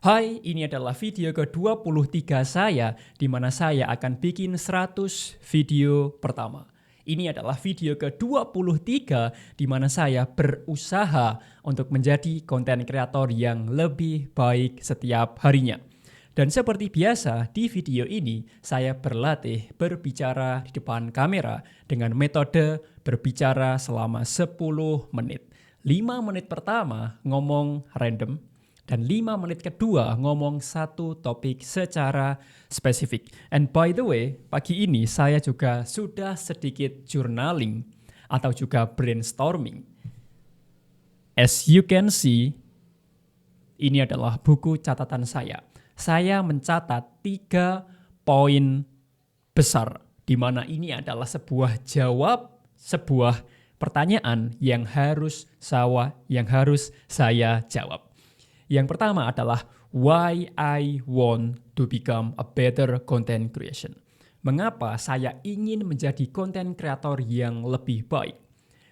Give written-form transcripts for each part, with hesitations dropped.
Hai, ini adalah video ke-23 saya, di mana saya akan bikin 100 video pertama. Ini adalah video ke-23 di mana saya berusaha untuk menjadi konten kreator yang lebih baik setiap harinya. Dan seperti biasa, di video ini saya berlatih berbicara di depan kamera dengan metode berbicara selama 10 menit. 5 menit pertama ngomong random, dan 5 menit kedua ngomong satu topik secara spesifik. And by the way, pagi ini saya juga sudah sedikit journaling atau juga brainstorming. As you can see, ini adalah buku catatan saya. Saya mencatat 3 poin besar, di mana ini adalah sebuah pertanyaan yang harus saya jawab. Yang pertama adalah why I want to become a better content creation. Mengapa saya ingin menjadi content creator yang lebih baik?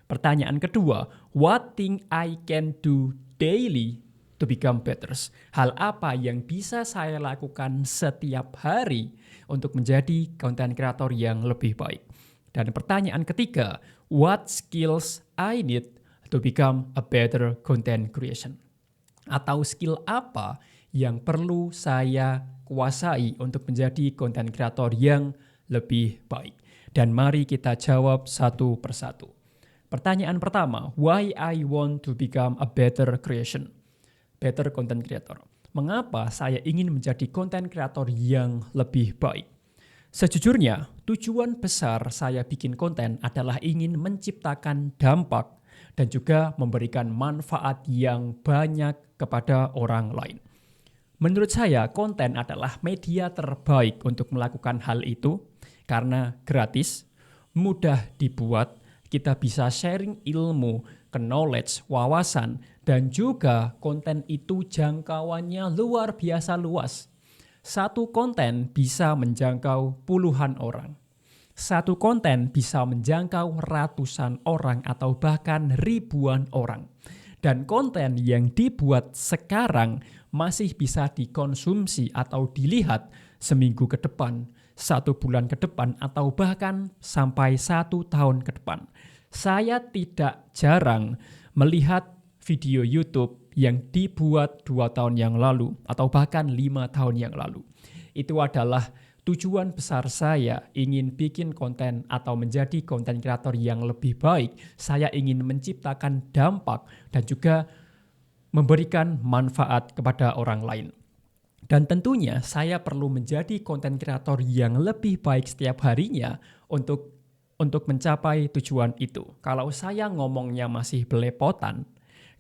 Pertanyaan kedua, what thing I can do daily to become better? Hal apa yang bisa saya lakukan setiap hari untuk menjadi content creator yang lebih baik? Dan pertanyaan ketiga, what skills I need to become a better content creation? Atau skill apa yang perlu saya kuasai untuk menjadi content creator yang lebih baik? Dan mari kita jawab satu persatu. Pertanyaan pertama, why I want to become a better content creator? Mengapa saya ingin menjadi content creator yang lebih baik? Sejujurnya, tujuan besar saya bikin konten adalah ingin menciptakan dampak dan juga memberikan manfaat yang banyak kepada orang lain. Menurut saya, konten adalah media terbaik untuk melakukan hal itu karena gratis, mudah dibuat, kita bisa sharing ilmu, knowledge, wawasan, dan juga konten itu jangkauannya luar biasa luas. Satu konten bisa menjangkau puluhan orang. Satu konten bisa menjangkau ratusan orang atau bahkan ribuan orang. Dan konten yang dibuat sekarang masih bisa dikonsumsi atau dilihat seminggu ke depan, 1 bulan ke depan, atau bahkan sampai 1 tahun ke depan. Saya tidak jarang melihat video YouTube yang dibuat 2 tahun yang lalu atau bahkan 5 tahun yang lalu. Itu adalah tujuan besar saya ingin bikin konten atau menjadi konten kreator yang lebih baik. Saya ingin menciptakan dampak dan juga memberikan manfaat kepada orang lain. Dan tentunya saya perlu menjadi konten kreator yang lebih baik setiap harinya untuk mencapai tujuan itu. Kalau saya ngomongnya masih belepotan,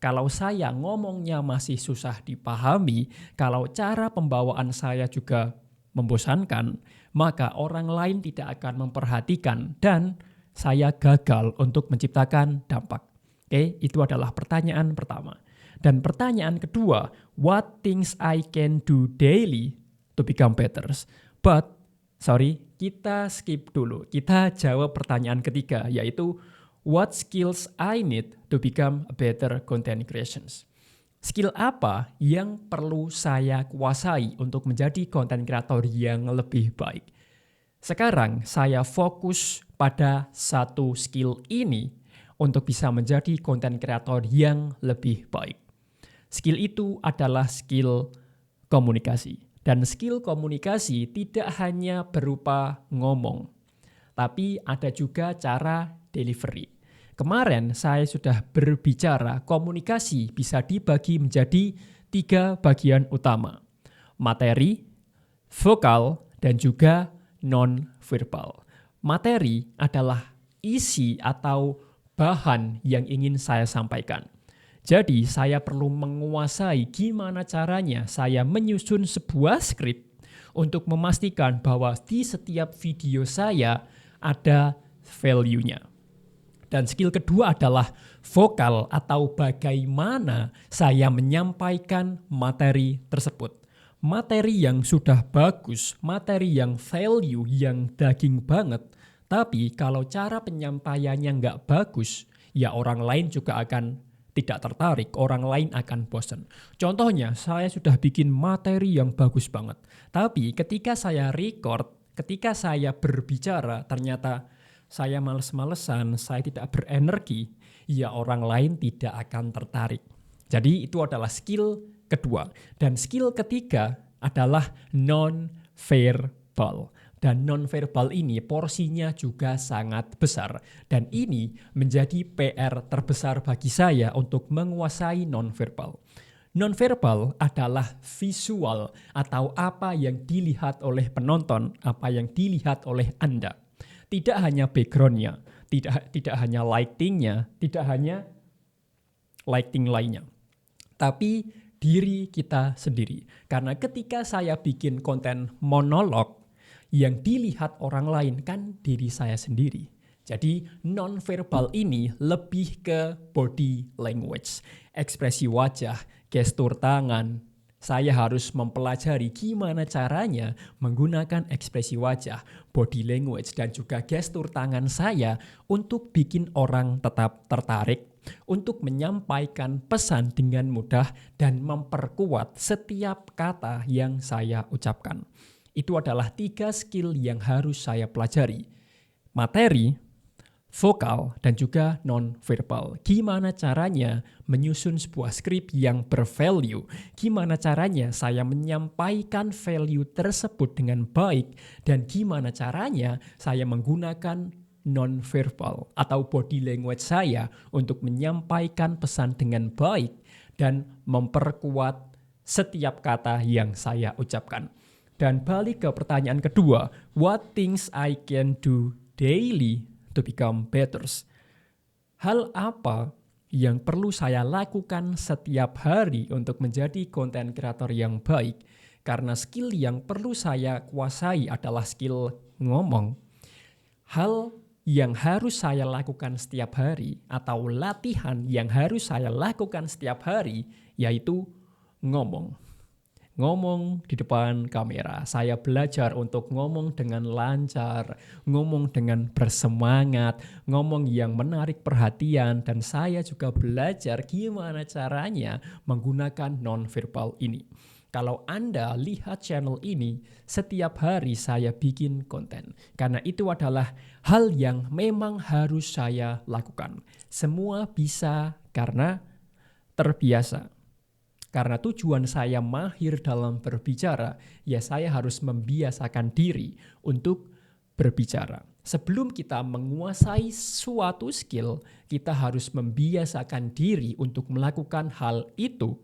kalau saya ngomongnya masih susah dipahami, kalau cara pembawaan saya juga membosankan, maka orang lain tidak akan memperhatikan dan saya gagal untuk menciptakan dampak. Oke, itu adalah pertanyaan pertama. Dan pertanyaan kedua, what things I can do daily to become better? Kita skip dulu. Kita jawab pertanyaan ketiga, yaitu what skills I need to become a better content creations. Skill apa yang perlu saya kuasai untuk menjadi content creator yang lebih baik? Sekarang saya fokus pada satu skill ini untuk bisa menjadi content creator yang lebih baik. Skill itu adalah skill komunikasi. Dan skill komunikasi tidak hanya berupa ngomong, tapi ada juga cara delivery. Kemarin saya sudah berbicara komunikasi bisa dibagi menjadi 3 bagian utama. Materi, vokal, dan juga non-verbal. Materi adalah isi atau bahan yang ingin saya sampaikan. Jadi saya perlu menguasai gimana caranya saya menyusun sebuah skrip untuk memastikan bahwa di setiap video saya ada value-nya. Dan skill kedua adalah vokal atau bagaimana saya menyampaikan materi tersebut. Materi yang sudah bagus, materi yang value, yang daging banget. Tapi kalau cara penyampaiannya nggak bagus, ya orang lain juga akan tidak tertarik, orang lain akan bosan. Contohnya, saya sudah bikin materi yang bagus banget. Tapi ketika saya record, ketika saya berbicara, ternyata saya males-malesan, saya tidak berenergi, ya orang lain tidak akan tertarik. Jadi itu adalah skill kedua. Dan skill ketiga adalah non-verbal. Dan non-verbal ini porsinya juga sangat besar. Dan ini menjadi PR terbesar bagi saya untuk menguasai non-verbal. Non-verbal adalah visual atau apa yang dilihat oleh penonton, apa yang dilihat oleh Anda. Tidak hanya background-nya, tidak hanya lighting-nya, tidak hanya lighting lainnya. Tapi diri kita sendiri. Karena ketika saya bikin konten monolog, yang dilihat orang lain kan diri saya sendiri. Jadi non-verbal ini lebih ke body language, ekspresi wajah, gestur tangan. Saya harus mempelajari gimana caranya menggunakan ekspresi wajah, body language, dan juga gestur tangan saya untuk bikin orang tetap tertarik, untuk menyampaikan pesan dengan mudah dan memperkuat setiap kata yang saya ucapkan. Itu adalah 3 skill yang harus saya pelajari. Materi, vokal, dan juga non-verbal. Gimana caranya menyusun sebuah skrip yang bervalue? Gimana caranya saya menyampaikan value tersebut dengan baik? Dan gimana caranya saya menggunakan non-verbal atau body language saya untuk menyampaikan pesan dengan baik dan memperkuat setiap kata yang saya ucapkan. Dan balik ke pertanyaan kedua, what things I can do daily to become better? Hal apa yang perlu saya lakukan setiap hari untuk menjadi konten kreator yang baik? Karena skill yang perlu saya kuasai adalah skill ngomong. Hal yang harus saya lakukan setiap hari atau latihan yang harus saya lakukan setiap hari yaitu ngomong. Ngomong di depan kamera. Saya belajar untuk ngomong dengan lancar, ngomong dengan bersemangat, ngomong yang menarik perhatian, dan saya juga belajar gimana caranya menggunakan non-verbal ini. Kalau Anda lihat channel ini, setiap hari saya bikin konten. Karena itu adalah hal yang memang harus saya lakukan. Semua bisa karena terbiasa. Karena tujuan saya mahir dalam berbicara, ya saya harus membiasakan diri untuk berbicara. Sebelum kita menguasai suatu skill, kita harus membiasakan diri untuk melakukan hal itu.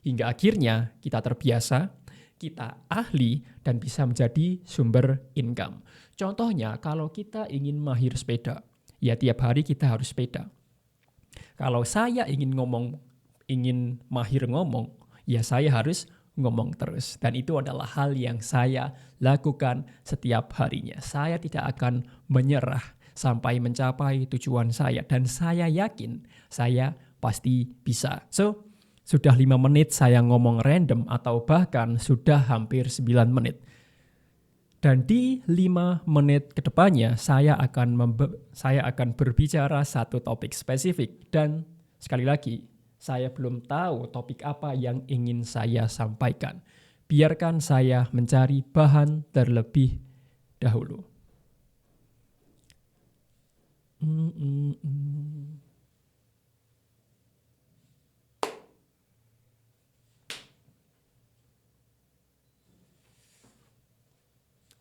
Hingga akhirnya kita terbiasa, kita ahli, dan bisa menjadi sumber income. Contohnya, kalau kita ingin mahir sepeda, ya tiap hari kita harus sepeda. Kalau saya ingin mahir ngomong, ya saya harus ngomong terus. Dan itu adalah hal yang saya lakukan setiap harinya. Saya tidak akan menyerah sampai mencapai tujuan saya. Dan saya yakin saya pasti bisa. So, sudah 5 menit saya ngomong random atau bahkan sudah hampir 9 menit. Dan di 5 menit ke depannya saya akan berbicara satu topik spesifik. Dan sekali lagi, saya belum tahu topik apa yang ingin saya sampaikan. Biarkan saya mencari bahan terlebih dahulu.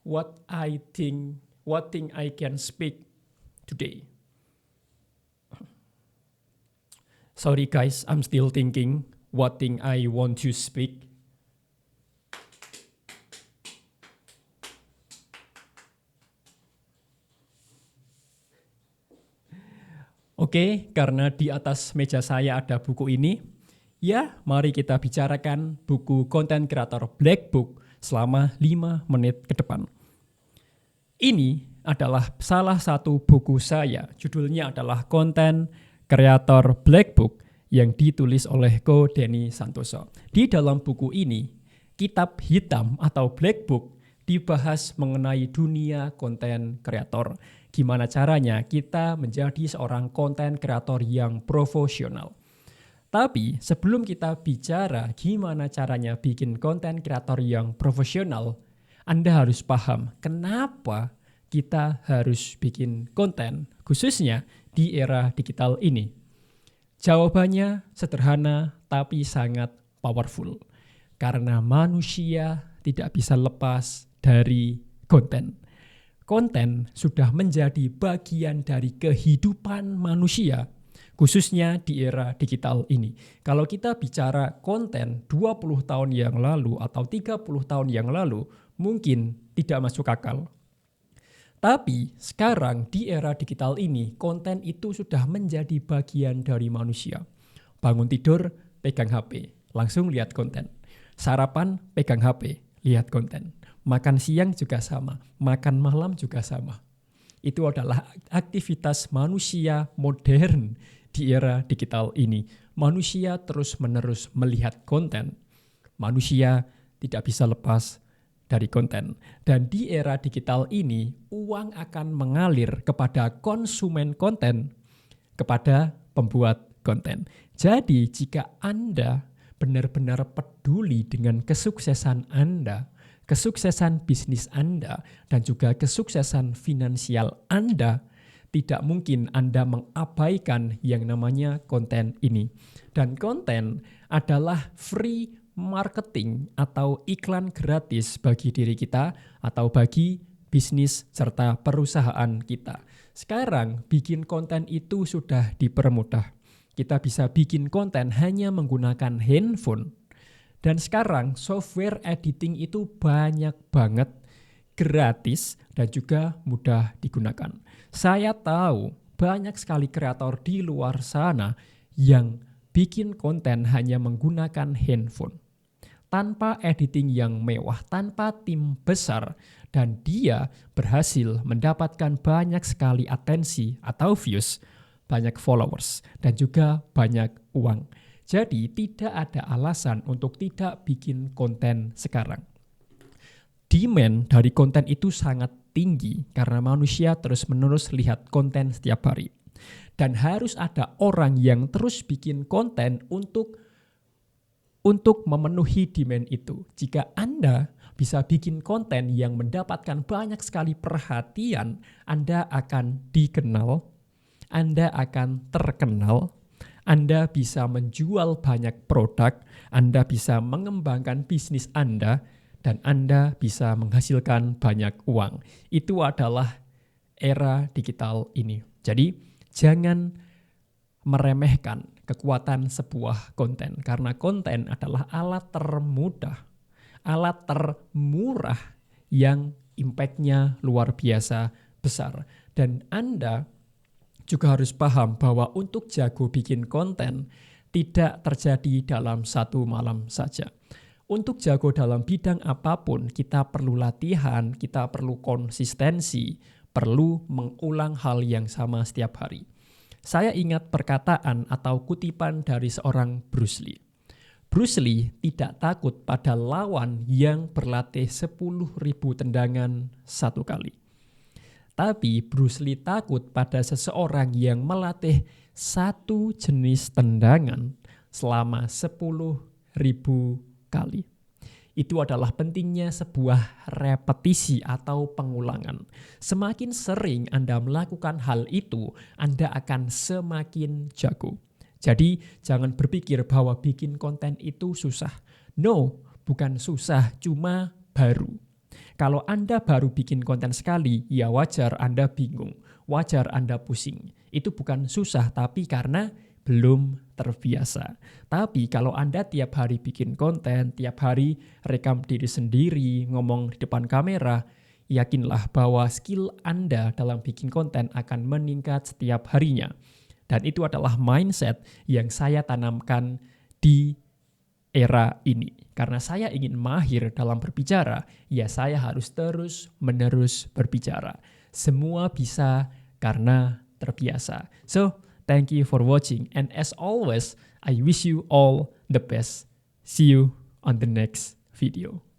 What thing I can speak today? Sorry guys, I'm still thinking what thing I want to speak. Oke, karena di atas meja saya ada buku ini, ya mari kita bicarakan buku Content Creator Black Book selama 5 menit ke depan. Ini adalah salah satu buku saya, judulnya adalah Content Creator Black Book yang ditulis oleh Ko Denny Santoso. Di dalam buku ini, kitab hitam atau Black Book dibahas mengenai dunia konten kreator. Gimana caranya kita menjadi seorang konten kreator yang profesional. Tapi sebelum kita bicara gimana caranya bikin konten kreator yang profesional, Anda harus paham kenapa kita harus bikin konten, khususnya di era digital ini. Jawabannya sederhana tapi sangat powerful. Karena manusia tidak bisa lepas dari konten. Konten sudah menjadi bagian dari kehidupan manusia, khususnya di era digital ini. Kalau kita bicara konten 20 tahun yang lalu atau 30 tahun yang lalu, mungkin tidak masuk akal. Tapi sekarang di era digital ini, konten itu sudah menjadi bagian dari manusia. Bangun tidur, pegang HP, langsung lihat konten. Sarapan, pegang HP, lihat konten. Makan siang juga sama, makan malam juga sama. Itu adalah aktivitas manusia modern di era digital ini. Manusia terus-menerus melihat konten. Manusia tidak bisa lepas dari konten. Dan di era digital ini, uang akan mengalir kepada konsumen konten, kepada pembuat konten. Jadi jika Anda benar-benar peduli dengan kesuksesan Anda, kesuksesan bisnis Anda, dan juga kesuksesan finansial Anda, tidak mungkin Anda mengabaikan yang namanya konten ini. Dan konten adalah free marketing atau iklan gratis bagi diri kita atau bagi bisnis serta perusahaan kita. Sekarang bikin konten itu sudah dipermudah. Kita bisa bikin konten hanya menggunakan handphone. Dan sekarang software editing itu banyak banget, gratis dan juga mudah digunakan. Saya tahu banyak sekali kreator di luar sana yang bikin konten hanya menggunakan handphone. Tanpa editing yang mewah, tanpa tim besar, dan dia berhasil mendapatkan banyak sekali atensi atau views, banyak followers, dan juga banyak uang. Jadi tidak ada alasan untuk tidak bikin konten sekarang. Demand dari konten itu sangat tinggi karena manusia terus-menerus lihat konten setiap hari. Dan harus ada orang yang terus bikin konten untuk memenuhi demand itu. Jika Anda bisa bikin konten yang mendapatkan banyak sekali perhatian, Anda akan dikenal, Anda akan terkenal, Anda bisa menjual banyak produk, Anda bisa mengembangkan bisnis Anda, dan Anda bisa menghasilkan banyak uang. Itu adalah era digital ini. Jadi, jangan meremehkan kekuatan sebuah konten, karena konten adalah alat termudah, alat termurah yang impact-nya luar biasa besar. Dan Anda juga harus paham bahwa untuk jago bikin konten tidak terjadi dalam satu malam saja. Untuk jago dalam bidang apapun, kita perlu latihan, kita perlu konsistensi, perlu mengulang hal yang sama setiap hari. Saya ingat perkataan atau kutipan dari seorang Bruce Lee. Bruce Lee tidak takut pada lawan yang berlatih 10.000 tendangan satu kali. Tapi Bruce Lee takut pada seseorang yang melatih satu jenis tendangan selama 10.000 kali. Itu adalah pentingnya sebuah repetisi atau pengulangan. Semakin sering Anda melakukan hal itu, Anda akan semakin jago. Jadi jangan berpikir bahwa bikin konten itu susah. No, bukan susah, cuma baru. Kalau Anda baru bikin konten sekali, ya wajar Anda bingung, wajar Anda pusing. Itu bukan susah, tapi karena belum terbiasa. Tapi kalau Anda tiap hari bikin konten, tiap hari rekam diri sendiri, ngomong di depan kamera, yakinlah bahwa skill Anda dalam bikin konten akan meningkat setiap harinya. Dan itu adalah mindset yang saya tanamkan di era ini. Karena saya ingin mahir dalam berbicara, ya saya harus terus-menerus berbicara. Semua bisa karena terbiasa. So, thank you for watching. And as always, I wish you all the best. See you on the next video.